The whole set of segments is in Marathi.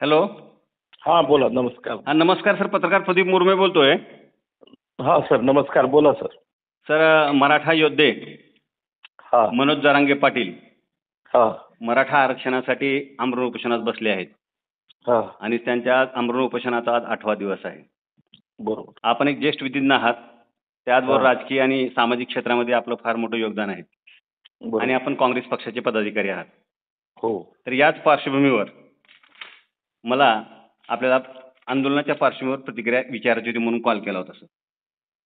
हॅलो. हा बोला. नमस्कार. हा नमस्कार सर, पत्रकार प्रदीप मुर्मे बोलतोय. हा सर नमस्कार. बोला सर. सर, मराठा योद्धे हा मनोज जरांगे पाटील हा मराठा आरक्षणासाठी आमरण उपोषणात बसले आहेत हा आणि त्यांच्या आमरण उपोषणाचा आज 8वा दिवस आहे. बरोबर. आपण एक ज्येष्ठ विधिज्ञ आहात, त्याचबरोबर हा. राजकीय आणि सामाजिक क्षेत्रामध्ये आपलं फार मोठं योगदान आहे बरोबर. आणि आपण काँग्रेस पक्षाचे पदाधिकारी आहात. हो. तर याच पार्श्वभूमीवर मला आपल्याला आंदोलनाच्या पार्श्वभूमीवर प्रतिक्रिया विचारायची होती म्हणून कॉल केला होता सर.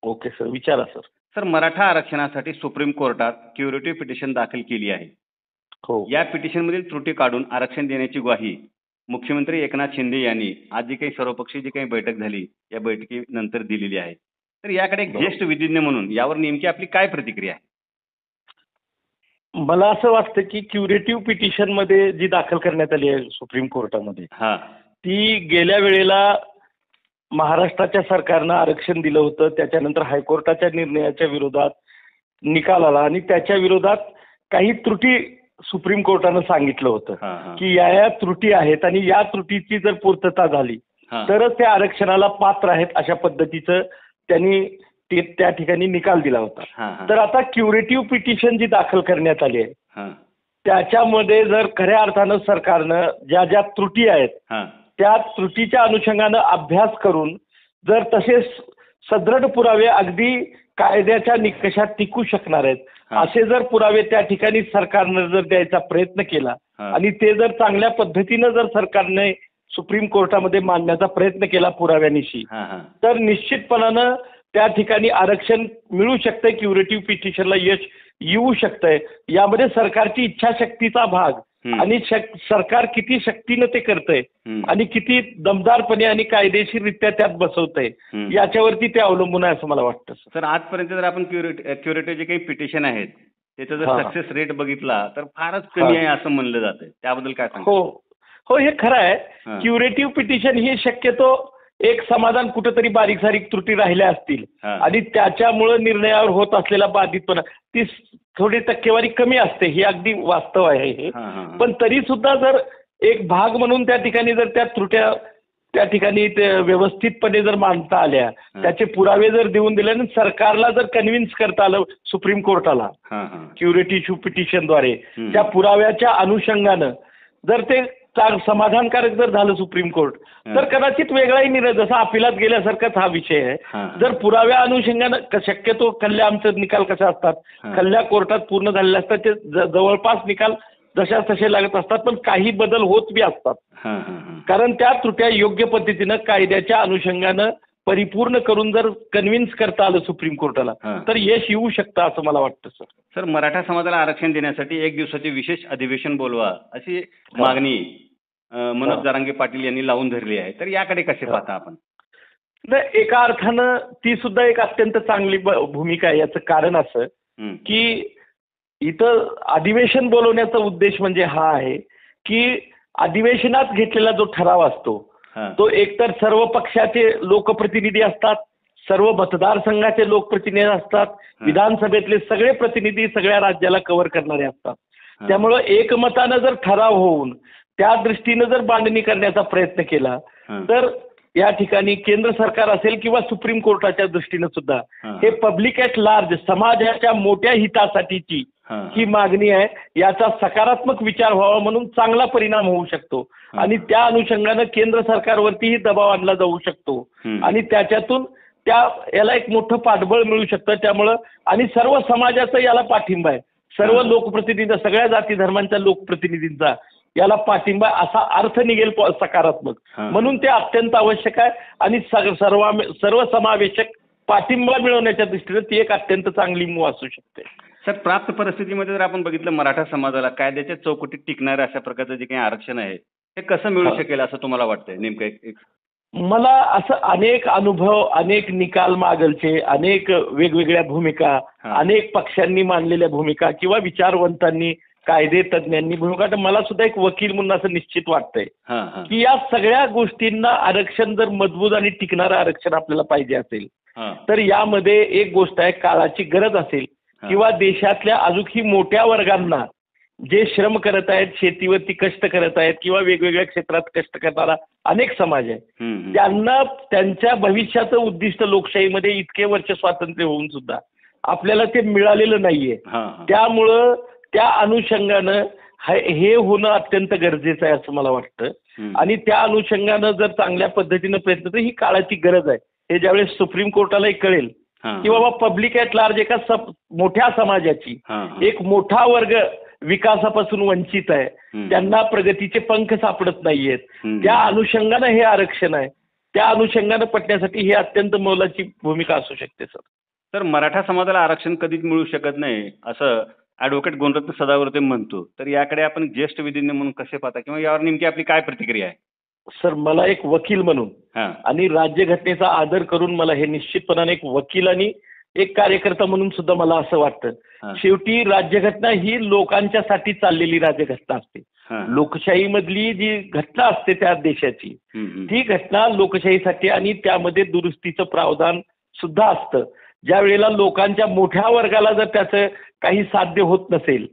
ओके सर, विचारा सर. सर, मराठा आरक्षणासाठी सुप्रीम कोर्टात क्युरेटिव्ह पिटिशन दाखल केली आहे. हो. या पिटिशनमधील त्रुटी काढून आरक्षण देण्याची ग्वाही मुख्यमंत्री एकनाथ शिंदे यांनी आज जी काही सर्वपक्षीय जी काही बैठक झाली या बैठकीनंतर दिलेली आहे. तर याकडे एक ज्येष्ठ विधिज्ञ म्हणून यावर नेमकी आपली काय प्रतिक्रिया आहे? मला असं वाटतं की क्युरेटिव्ह पिटिशन मध्ये जी दाखल करण्यात आली आहे सुप्रीम कोर्टामध्ये, ती गेल्या वेळेला महाराष्ट्राच्या सरकारनं आरक्षण दिलं होतं. त्याच्यानंतर हायकोर्टाच्या निर्णयाच्या विरोधात निकाल आला आणि त्याच्या विरोधात काही त्रुटी सुप्रीम कोर्टानं सांगितलं होतं की या त्रुटी आहेत आणि या त्रुटीची जर पूर्तता झाली तरच त्या आरक्षणाला पात्र आहेत, अशा पद्धतीचं त्यांनी त्या ठिकाणी निकाल दिला होता. तर आता क्युरेटिव्ह पिटिशन जी दाखल करण्यात आली आहे त्याच्यामध्ये जर खऱ्या अर्थानं सरकारनं ज्या ज्या त्रुटी आहेत त्या त्रुटीच्या अनुषंगानं अभ्यास करून जर तसे सदृढ पुरावे अगदी कायद्याच्या निकषात टिकू शकणार आहेत असे जर पुरावे त्या ठिकाणी सरकारनं जर द्यायचा प्रयत्न केला आणि ते जर चांगल्या पद्धतीनं जर सरकारने सुप्रीम कोर्टामध्ये मांडण्याचा प्रयत्न केला पुराव्यानिशी, तर निश्चितपणानं त्या ठिकाणी आरक्षण मिळू शकतंय, क्युरेटिव्ह पिटिशनला यश येऊ शकतंय. यामध्ये सरकारची इच्छाशक्तीचा भाग आणि सरकार किती शक्तीनं ते करतंय आणि किती दमदारपणे आणि कायदेशीररित्या त्यात बसवतंय याच्यावरती ते अवलंबून आहे असं मला वाटतं. सर, आजपर्यंत जर आपण क्युरेटिव्ह जे काही पिटिशन आहेत त्याचा जर सक्सेस रेट बघितला तर फारच कमी आहे असं म्हणलं जातंय. त्याबद्दल काय सांगता? हो, हे खरं आहे. क्युरेटिव्ह पिटिशन ही शक्यतो एक समाधान कुठेतरी बारीक सारीक त्रुटी राहिल्या असतील आणि त्याच्यामुळं निर्णयावर होत असलेला बाधितपणा ती थोडी टक्केवारी कमी असते, ही अगदी वास्तव आहे हे. पण तरी सुद्धा जर एक भाग म्हणून त्या ठिकाणी जर त्या त्रुट्या त्या ठिकाणी व्यवस्थितपणे जर मांडता आल्या, त्याचे पुरावे जर देऊन दिले आणि सरकारला जर कन्व्हिन्स करता आलं सुप्रीम कोर्टाला क्युरेटिव्ह पिटिशनद्वारे त्या पुराव्याच्या अनुषंगानं जर ते समाधानकारक जर झालं सुप्रीम कोर्ट, तर कदाचित वेगळाही निर्णय, जसा अपिलात गेल्यासारखाच हा विषय आहे. जर पुराव्या अनुषंगानं शक्यतो खल्ल्या आमचे निकाल कसे असतात, खल्ल्या कोर्टात पूर्ण झालेले असतात, ते जवळपास निकाल जशा तसे लागत असतात, पण काही बदल होत बी असतात. कारण त्या त्रुट्या योग्य पद्धतीनं कायद्याच्या अनुषंगानं परिपूर्ण करून जर कन्व्हिन्स करता आलं सुप्रीम कोर्टाला तर यश येऊ शकतं असं मला वाटतं. सर, मराठा समाजाला आरक्षण देण्यासाठी 1 दिवसाचे विशेष अधिवेशन बोलवा अशी मागणी मनोज जरांगे पाटील यांनी लावून धरली आहे. तर याकडे कसे पाहता आपण? नाही, एका अर्थानं ती सुद्धा एक अत्यंत चांगली भूमिका आहे. याचं कारण असं की इथं अधिवेशन बोलवण्याचा उद्देश म्हणजे हा आहे की अधिवेशनात घेतलेला जो ठराव असतो तो एकतर सर्व पक्षाचे लोकप्रतिनिधी असतात, सर्व मतदारसंघाचे लोकप्रतिनिधी असतात, विधानसभेतले सगळे प्रतिनिधी सगळ्या राज्याला कव्हर करणारे असतात. त्यामुळं एकमतानं जर ठराव होऊन त्या दृष्टीनं जर बांधणी करण्याचा प्रयत्न केला तर या ठिकाणी केंद्र सरकार असेल किंवा सुप्रीम कोर्टाच्या दृष्टीनं सुद्धा हे पब्लिक ॲट लार्ज, समाजाच्या मोठ्या हितासाठीची ही मागणी आहे, याचा सकारात्मक विचार व्हावा म्हणून चांगला परिणाम होऊ शकतो आणि त्या अनुषंगानं केंद्र सरकारवरतीही दबाव आणला जाऊ शकतो आणि त्याच्यातून याला एक मोठं पाठबळ मिळू शकतं. त्यामुळं आणि सर्व समाजाचा याला पाठिंबा आहे, सर्व लोकप्रतिनिधी, सगळ्या जाती धर्मांच्या लोकप्रतिनिधींचा याला पाठिंबा असा अर्थ निघेल सकारात्मक, म्हणून ते अत्यंत आवश्यक आहे आणि सर्व समावेशक पाठिंबा मिळवण्याच्या दृष्टीने ती एक अत्यंत चांगली मूव असू शकते. सर, प्राप्त परिस्थितीमध्ये जर आपण बघितलं मराठा समाजाला कायद्याच्या चौकटीत टिकणारं अशा प्रकारचं जे काही आरक्षण आहे हे कसं मिळू शकेल असं तुम्हाला वाटतंय? नेमकं मला असं अनेक अनुभव, अनेक निकाल मागलचे, अनेक वेगवेगळ्या भूमिका, अनेक पक्षांनी मांडलेल्या भूमिका किंवा विचारवंतांनी, कायदे तज्ज्ञांनी भूमिका, तर मला सुद्धा एक वकील म्हणून असं निश्चित वाटतंय की या सगळ्या गोष्टींना आरक्षण जर मजबूत आणि टिकणारं आरक्षण आपल्याला पाहिजे असेल तर यामध्ये एक गोष्ट आहे, काळाची गरज असेल किंवा देशातल्या अजूनही मोठ्या वर्गांना जे श्रम करत आहेत, शेतीवरती कष्ट करत आहेत किंवा वेगवेगळ्या क्षेत्रात कष्ट करणारा अनेक समाज आहे. त्यांना त्यांच्या भविष्याचं उद्दिष्ट लोकशाहीमध्ये इतके वर्ष स्वातंत्र्य होऊन सुद्धा आपल्याला ते मिळालेलं नाहीये. त्यामुळं त्या अनुषंगानं हे होणं अत्यंत गरजेचं आहे असं मला वाटतं. आणि त्या अनुषंगानं जर चांगल्या पद्धतीनं प्रयत्न तर ही काळाची गरज आहे. हे ज्यावेळेस सुप्रीम कोर्टालाही कळेल की बाबा पब्लिक ॲट लार्ज एका मोठ्या समाजाची एक मोठा वर्ग विकासापासून वंचित आहे, त्यांना प्रगतीचे पंख सापडत नाहीयेत, त्या अनुषंगानं हे आरक्षण आहे, त्या अनुषंगानं पटण्यासाठी ही अत्यंत मोलाची भूमिका असू शकते सर. तर मराठा समाजाला आरक्षण कधीच मिळू शकत नाही असं ॲडव्होकेट गुणरत्न सदावर्ते म्हणतो. तर याकडे आपण ज्येष्ठ विधिज्ञ म्हणून कसे पाहता किंवा यावर नेमकी आपली काय प्रतिक्रिया आहे? सर, मला एक वकील म्हणून आणि राज्यघटनेचा आदर करून मला हे निश्चितपणाने एक वकील आणि एक कार्यकर्ता म्हणून सुद्धा मला असं वाटतं. शेवटी राज्यघटना ही लोकांच्यासाठी चाललेली राज्यघटना असते. लोकशाहीमधली जी घटना असते त्या देशाची ती घटना लोकशाहीसाठी आणि त्यामध्ये दुरुस्तीचं प्रावधान सुद्धा असतं. ज्या वेळेला लोकांच्या मोठ्या वर्गाला जर त्याचं काही साध्य होत नसेल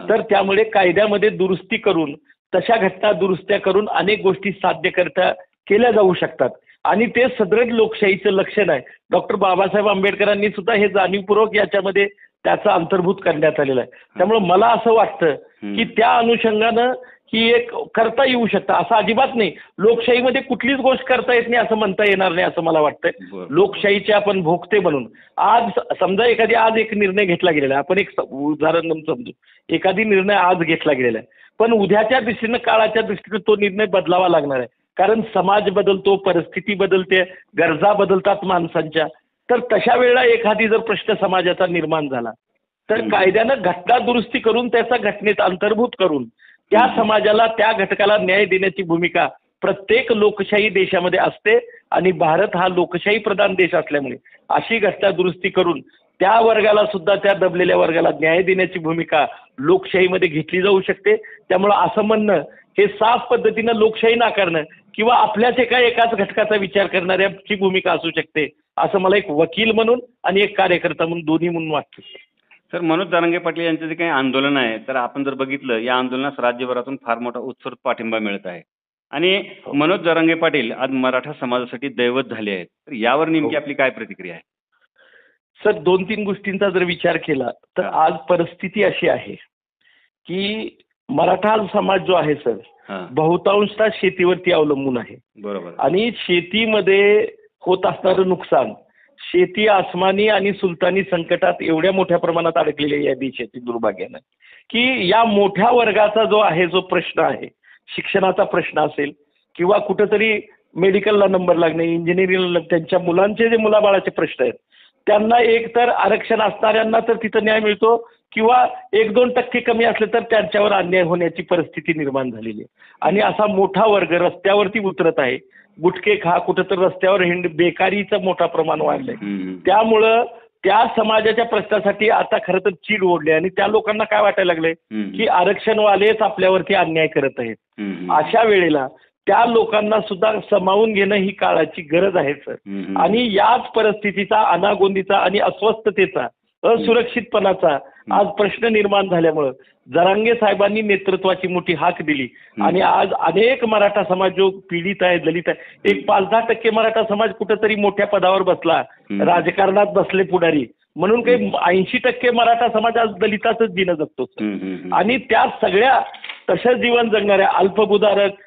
तर त्यामुळे कायद्यामध्ये दुरुस्ती करून तशा घटना दुरुस्त्या करून अनेक गोष्टी साध्य केल्या जाऊ शकतात आणि ते सदृढ लोकशाहीचं लक्षण आहे. डॉक्टर बाबासाहेब आंबेडकरांनी सुद्धा हे जाणीवपूर्वक याच्यामध्ये त्याचा अंतर्भूत करण्यात आलेला आहे. त्यामुळे मला असं वाटतं की त्या अनुषंगानं ही एक करता येऊ शकतं. असं अजिबात नाही लोकशाहीमध्ये कुठलीच गोष्ट करता येत नाही असं म्हणता येणार नाही असं मला वाटतंय. लोकशाहीचे आपण भोगते म्हणून आज समजा आज एक निर्णय घेतला गेलेला आहे. आपण एक उदाहरण म्हणून समजू, एखादी निर्णय आज घेतला गेलेला आहे पण उद्याच्या दृष्टीनं काळाच्या दृष्टीनं तो निर्णय बदलावा लागणार आहे. कारण समाज बदलतो, परिस्थिती बदलते, गरजा बदलतात माणसांच्या. तर तशा वेळेला एखादी जर प्रश्न समाजाचा निर्माण झाला तर कायद्यानं घटना दुरुस्ती करून त्याचा घटनेत अंतर्भूत करून त्या समाजाला त्या घटकाला न्याय देण्याची भूमिका प्रत्येक लोकशाही देशामध्ये असते आणि भारत हा लोकशाही प्रधान देश असल्यामुळे अशी घटना दुरुस्ती करून त्या वर्गाला सुद्धा, त्या दबलेल्या वर्गाला न्याय देण्याची भूमिका लोकशाहीमध्ये घेतली जाऊ शकते. त्यामुळं असं म्हणणं हे साफ पद्धतीनं लोकशाही नाकारणं किंवा आपल्याच एकाच घटकाचा विचार करणाऱ्याची भूमिका असू शकते असं मला एक वकील म्हणून आणि एक कार्यकर्ता म्हणून दोन्ही म्हणून वाटतं. सर, मनोज जरांगे पाटील यांचं जे काही आंदोलन आहे तर आपण जर बघितलं या आंदोलनास राज्यभरातून फार मोठा उत्स्फूर्त पाठिंबा मिळत आहे आणि मनोज जरांगे पाटील आज मराठा समाजासाठी दैवत झाले आहेत. तर यावर नेमकी आपली काय प्रतिक्रिया आहे? सर, 2-3 गोष्टींचा जर विचार केला तर आज परिस्थिती अशी आहे की मराठा समाज जो आहे सर बहुतांशतः शेतीवरती अवलंबून आहे. बरोबर. आणि शेतीमध्ये होत असणारं नुकसान, शेती आसमानी आणि सुलतानी संकटात एवढ्या मोठ्या प्रमाणात अडकलेली आहे या देशाची दुर्भाग्यानं की या मोठ्या वर्गाचा जो आहे, जो प्रश्न आहे, शिक्षणाचा प्रश्न असेल किंवा कुठंतरी मेडिकलला नंबर लागणे, इंजिनिअरिंगला, त्यांच्या मुलांचे जे मुलाबाळाचे प्रश्न आहेत त्यांना एकतर आरक्षण असणाऱ्यांना तर तिथं न्याय मिळतो किंवा 1-2% कमी असले तर त्यांच्यावर अन्याय होण्याची परिस्थिती निर्माण झालेली आहे. आणि असा मोठा वर्ग रस्त्यावरती उतरत आहे. गुटखे खा, कुठं तर रस्त्यावर बेकारीचं मोठा प्रमाण वाढलंय. त्यामुळं त्या समाजाच्या प्रश्नासाठी आता खरं तर चीड ओढली आणि त्या लोकांना काय वाटायला लागलंय की आरक्षणवालेच आपल्यावरती अन्याय करत आहेत. अशा वेळेला त्या लोकांना सुद्धा सामावून घेणं ही काळाची गरज आहे सर. आणि याच परिस्थितीचा, अनागोंदीचा आणि अस्वस्थतेचा, असुरक्षितपणाचा आज प्रश्न निर्माण झाल्यामुळं जरांगे साहेबांनी नेतृत्वाची मोठी हाक दिली आणि आज अनेक मराठा समाज जो पीडित आहे, दलित आहे, एक 5-10% मराठा समाज कुठेतरी मोठ्या पदावर बसला, राजकारणात बसले पुढारी म्हणून काही 80% मराठा समाज आज दलितातच जीवन जगतो. आणि त्या सगळ्या तसंच जीवन जगणाऱ्या अल्पभूधारक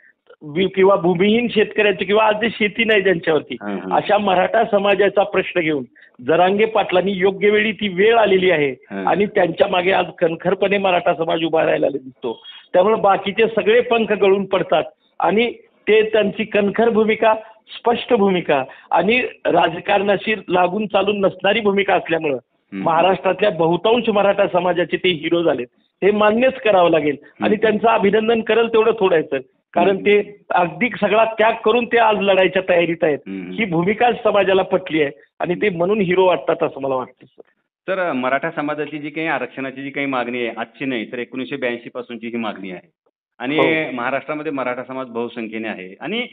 किंवा भूमिहीन शेतकऱ्यांचे किंवा आज जे शेती नाही ज्यांच्यावरती अशा मराठा समाजाचा प्रश्न घेऊन जरांगे पाटलांनी योग्य वेळी ती वेळ आलेली आहे आणि त्यांच्या मागे आज कणखरपणे मराठा समाज उभा राहिला दिसतो. त्यामुळे बाकीचे सगळे पंख गळून पडतात आणि ते त्यांची कणखर भूमिका, स्पष्ट भूमिका आणि राजकारणाशी लागून चालून नसणारी भूमिका असल्यामुळं महाराष्ट्रातल्या बहुतांश मराठा समाजाचे ते हिरो झालेत. हे मान्यच करावं लागेल आणि त्यांचं अभिनंदन करेल तेवढं थोडं आहे सर. कारण ते अगदी सगळा त्याग करून ते आज लढायच्या तयारीत आहेत. ही भूमिका समाजाला पटली आहे आणि ते म्हणून हिरो वाटतात असं मला वाटतं सर. तर मराठा समाजाची जी काही आरक्षणाची जी काही मागणी आहे आजची नाही तर 1982 पासूनची ही मागणी आहे आणि महाराष्ट्रामध्ये मराठा समाज बहुसंख्येने आहे आणि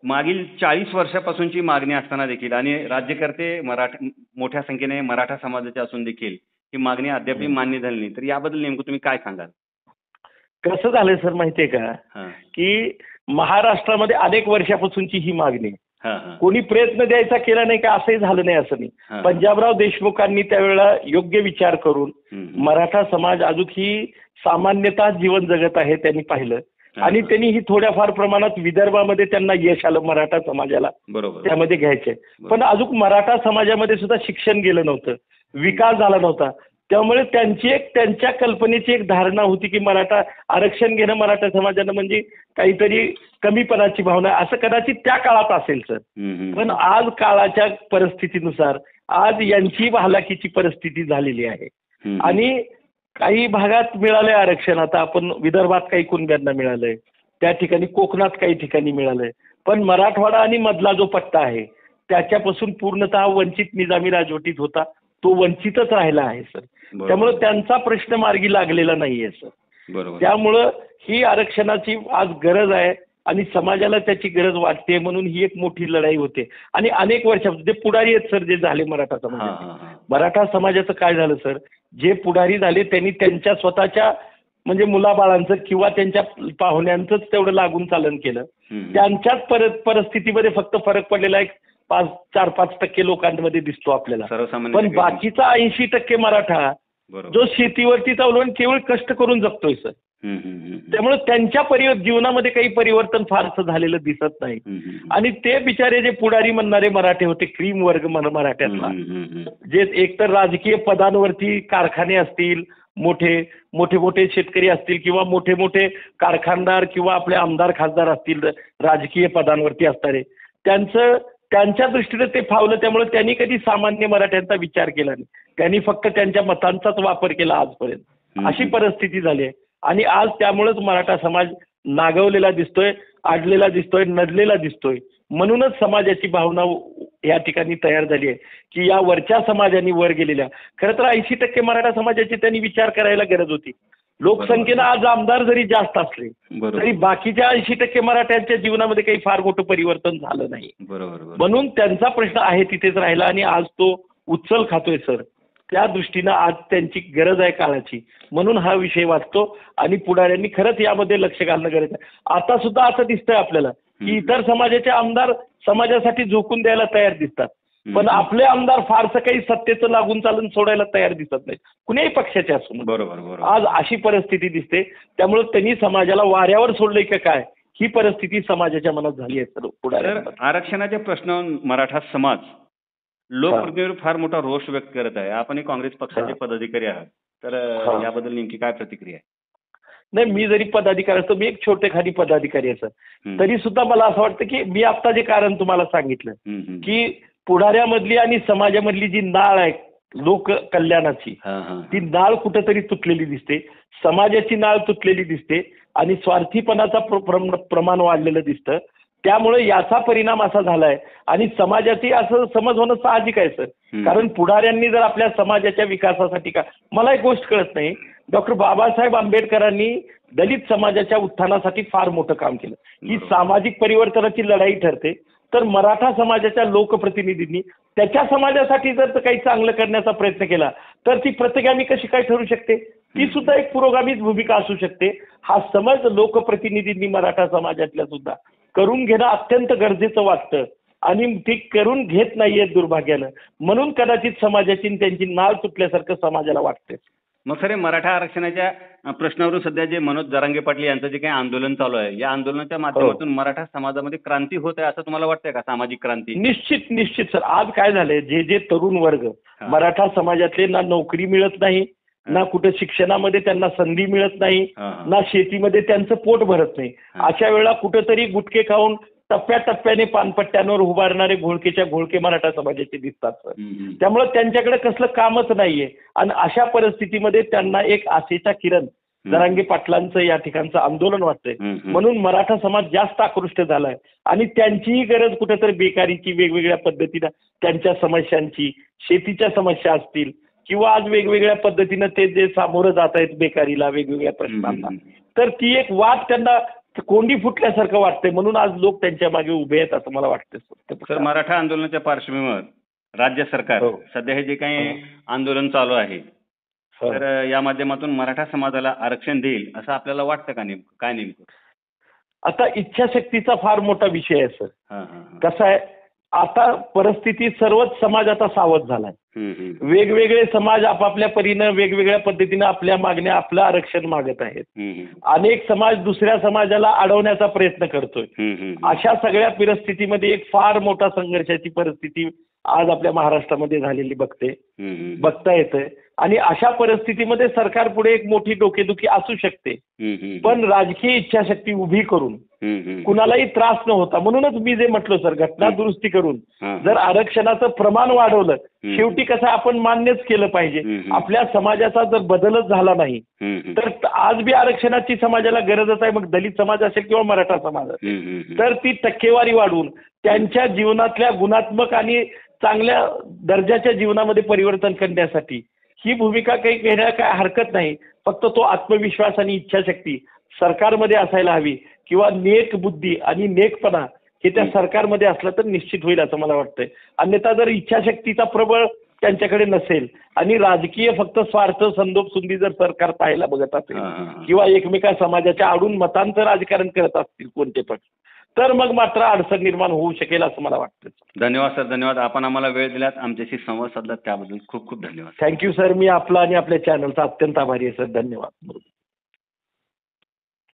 मागील 40 वर्षापासूनची मागणी असताना देखील आणि राज्यकर्ते मोठ्या संख्येने मराठा समाजाचे असून देखील ही मागणी अद्याप मान्य झाली नाही. तर याबद्दल नेमकं तुम्ही काय सांगाल? कसं झालंय सर माहितीये का, हा की महाराष्ट्रामध्ये अनेक वर्षापासूनची ही मागणी आहे. हा हा कोणी प्रयत्न द्यायचा केला नाही का असंही झालं नाही असं हा. नाही. पंजाबराव देशमुखांनी त्यावेळेला योग्य विचार करून मराठा समाज अजून ही सामान्यतः जीवन जगत आहे त्यांनी पाहिलं आणि त्यांनी ही थोड्याफार प्रमाणात विदर्भामध्ये त्यांना यश आलं मराठा समाजाला बरोबर त्यामध्ये घ्यायचंय. पण अजून मराठा समाजामध्ये सुद्धा शिक्षण गेलं नव्हतं, विकास झाला नव्हता. त्यामुळे त्यांच्या कल्पनेची एक धारणा होती की मराठा आरक्षण घेणं मराठा समाजानं म्हणजे काहीतरी कमीपणाची भावना असं कदाचित त्या काळात असेल सर. पण आज काळाच्या परिस्थितीनुसार आज यांची हलाखीची परिस्थिती झालेली आहे आणि काही भागात मिळालंय आरक्षण. आता आपण विदर्भात काही कुणब्यांना मिळालंय, त्या ठिकाणी कोकणात काही ठिकाणी मिळालंय. पण मराठवाडा आणि मधला जो पट्टा आहे त्याच्यापासून पूर्णतः वंचित निजामी राजवटीत होता, तो वंचितच राहिला आहे सर. त्यामुळे त्यांचा प्रश्न मार्गी लागलेला नाहीये सर. बरोबर. त्यामुळं ही आरक्षणाची आज गरज आहे आणि समाजाला त्याची गरज वाटते म्हणून ही एक मोठी लढाई होते. आणि अनेक वर्षापासून जे पुढारी आहेत सर जे झाले मराठा समाजाचे, मराठा समाजाचं काय झालं सर, जे पुढारी झाले त्यांनी त्यांच्या स्वतःच्या म्हणजे मुलाबाळांचं किंवा त्यांच्या पाहुण्यांचंच तेवढं लागून चालन केलं. त्यांच्याच परिस्थितीमध्ये फक्त फरक पडलेला एक 4-5% लोकांमध्ये दिसतो आपल्याला. पण बाकीचा 80% मराठा जो शेतीवरतीच अवलंबून केवळ कष्ट करून जगतोय सर. त्यामुळे त्यांच्या जीवनामध्ये काही परिवर्तन फारसं झालेलं दिसत नाही. आणि ते बिचारे जे पुढारी म्हणणारे मराठे होते, क्रीम वर्ग मराठ्यातला, जे एकतर राजकीय पदांवरती कारखाने असतील, मोठे शेतकरी असतील किंवा मोठे कारखानदार किंवा आपले आमदार खासदार असतील राजकीय पदांवरती असणारे, त्यांच्या दृष्टीने ते फावलं. त्यामुळे त्यांनी कधी सामान्य मराठ्यांचा विचार केला नाही. त्यांनी फक्त त्यांच्या मतांचाच वापर केला आजपर्यंत. अशी परिस्थिती झाली आहे आणि आज त्यामुळेच मराठा समाज नागवलेला दिसतोय, आडलेला दिसतोय, नडलेला दिसतोय. म्हणूनच समाजाची भावना या ठिकाणी तयार झाली आहे की या वरच्या समाजाने वर गेलेल्या, खरं तर 80% मराठा समाजाची त्यांनी विचार करायला गरज होती. लोकसंख्येनं आज आमदार जरी जास्त असले तरी बाकीच्या 80% मराठ्यांच्या जीवनामध्ये काही फार मोठं परिवर्तन झालं नाही. म्हणून त्यांचा प्रश्न आहे तिथेच राहिला आणि आज तो उचल खातोय सर. त्या दृष्टीनं आज त्यांची गरज आहे काळाची, म्हणून हा विषय वाचतो आणि पुढाऱ्यांनी खरंच यामध्ये लक्ष घालणं गरजेचं आहे. आता सुद्धा असं दिसतंय आपल्याला की इतर समाजाचे आमदार समाजासाठी झोकून द्यायला तयार दिसतात, पण आपले आमदार फारसं काही सत्तेचं लागून चालून सोडायला तयार दिसत नाहीत, कुणीही पक्षाचे असून. बरोबर. आज अशी परिस्थिती दिसते. त्यामुळे त्यांनी समाजाला वाऱ्यावर सोडलंय का काय, ही परिस्थिती समाजाच्या मनात झाली आहे सर. पुढे आरक्षणाच्या प्रश्नावर मराठा समाज लोकप्रतिनिधीवर फार मोठा रोष व्यक्त करत आहे. आपण काँग्रेस पक्षाचे पदाधिकारी आहात, तर याबद्दल नेमकी काय प्रतिक्रिया आहे? नाही, मी जरी पदाधिकारी असतो, मी एक छोटेखानी पदाधिकारी आहे सर, तरी सुद्धा मला असं वाटतं की मी आता जे कारण तुम्हाला सांगितलं की पुढाऱ्यामधली आणि समाजामधली जी नाळ आहे लोक कल्याणाची, ती नाळ कुठेतरी तुटलेली दिसते. समाजाची नाळ तुटलेली दिसते आणि स्वार्थीपणाचा प्रमाण वाढलेलं दिसतं. त्यामुळे याचा परिणाम असा झालाय आणि समाजाची असं समज होणं साहजिक आहे सर. कारण पुढाऱ्यांनी जर आपल्या समाजाच्या विकासासाठी मला एक गोष्ट कळत नाही, डॉक्टर बाबासाहेब आंबेडकरांनी दलित समाजाच्या उत्थानासाठी फार मोठं काम केलं. ही सामाजिक परिवर्तनाची लढाई ठरते, तर मराठा समाजाच्या लोकप्रतिनिधींनी त्याच्या समाजासाठी जर काही चांगलं करण्याचा प्रयत्न केला तर ती प्रतिगामी कशी काय ठरू शकते, ती सुद्धा एक पुरोगामीच भूमिका असू शकते. हा समज लोकप्रतिनिधींनी मराठा समाजातल्या सुद्धा करून घेणं अत्यंत गरजेचं वाटतं आणि ती करून घेत नाहीयेत दुर्भाग्यानं. म्हणून कदाचित समाजाची त्यांची नाळ तुटल्यासारखं समाजाला वाटते. मग खरे मराठा आरक्षणाच्या प्रश्नावरून सध्या जे मनोज जरांगे पाटील यांचं जे काही आंदोलन चालू आहे, या आंदोलनाच्या माध्यमातून मराठा समाजामध्ये क्रांती होत आहे असं तुम्हाला वाटतंय का? सामाजिक क्रांती? निश्चित सर. आज काय झालंय, जे तरुण वर्ग मराठा समाजातले ना नोकरी मिळत नाही, ना कुठे शिक्षणामध्ये त्यांना संधी मिळत नाही, ना शेतीमध्ये त्यांचं पोट भरत नाही. अशा वेळेला कुठेतरी गुटखे खाऊन टप्प्याटप्प्याने पानपट्ट्यांवर उभारणारे घोळकेच्या घोळके मराठा समाजाचे दिसतात सर. त्यामुळे त्यांच्याकडे कसलं कामच नाहीये आणि अशा परिस्थितीमध्ये त्यांना एक आशेचा किरण जरांगे पाटलांचं या ठिकाणचं आंदोलन वाटतंय. म्हणून मराठा समाज जास्त आकृष्ट झालाय आणि त्यांचीही गरज कुठेतरी बेकारीची वेगवेगळ्या पद्धतीनं त्यांच्या समस्यांची, शेतीच्या समस्या असतील किंवा आज वेगवेगळ्या पद्धतीनं ते जे सामोरं जात आहेत बेकारीला, वेगवेगळ्या प्रश्नांना, तर ती एक वाट त्यांना कोंडी फुटल्यासारखं वाटतंय. म्हणून आज लोक त्यांच्या मागे उभे आहेत असं मला वाटतं. सर, मराठा आंदोलनाच्या पार्श्वभूमीवर राज्य सरकार सध्या हे जे काही आंदोलन चालू आहे तर या माध्यमातून मराठा समाजाला आरक्षण देईल असं आपल्याला वाटतं का नेमकं? काय नेमकं? आता इच्छाशक्तीचा फार मोठा विषय आहे सर. हां, हां, हां. कसं आहे, आता परिस्थिती सर्वच समाज आता सावध झालाय. हं, हं. वेगवेगळे समाज आपापल्या परीनं वेगवेगळ्या पद्धतीनं आपल्या मागण्या, आपलं आरक्षण मागत आहेत. हं, हं. अनेक समाज दुसऱ्या समाजाला अडवण्याचा प्रयत्न करतोय. हं, हं. अशा सगळ्या परिस्थितीमध्ये एक फार मोठा संघर्षाची परिस्थिती आज आपल्या महाराष्ट्रामध्ये झालेली हं, हं. बघता येते. आणि अशा परिस्थितीमध्ये सरकार पुढे एक मोठी डोकेदुखी असू शकते. हं, हं. पण राजकीय इच्छाशक्ती उभी करून हं, हं. कुणालाही त्रास न होता, म्हणूनच मी जे म्हटलं सर, घटना दुरुस्ती करून हां. जर आरक्षणाचं प्रमाण वाढवलं, शेवटी कसं आपण मान्यच केलं पाहिजे. आपल्या समाजाचा जर बदलच झाला नाही हं, हं. तर आज बी आरक्षणाची समाजाला गरजच आहे. मग दलित समाज असेल किंवा मराठा समाज असेल, हं, हं, हं. तर ती टक्केवारी वाढवून त्यांच्या जीवनातल्या गुणात्मक आणि चांगल्या दर्जाच्या जीवनामध्ये परिवर्तन करण्यासाठी ही भूमिका काही घेण्याला काय हरकत नाही. फक्त तो आत्मविश्वास आणि इच्छाशक्ती सरकारमध्ये असायला हवी, किंवा नेक बुद्धी आणि नेकपणा हे त्या सरकारमध्ये असलं तर निश्चित होईल असं मला वाटतंय. अन्यथा जर इच्छाशक्तीचा प्रबळ त्यांच्याकडे नसेल आणि राजकीय फक्त स्वार्थ संदोप सुंदी जर सरकार पाहायला बघत असेल किंवा एकमेका समाजाच्या आडून मतांचं राजकारण करत असतील कोणते पक्ष, तर मग मात्र अडचण निर्माण होऊ शकेल असं मला वाटतं. धन्यवाद सर, धन्यवाद. आपण आम्हाला वेळ दिलात, आमच्याशी संवाद साधलात त्याबद्दल खूप खूप धन्यवाद. Thank you sir. मी आपला आणि आपल्या चॅनलचा अत्यंत आभारी आहे सर. धन्यवाद.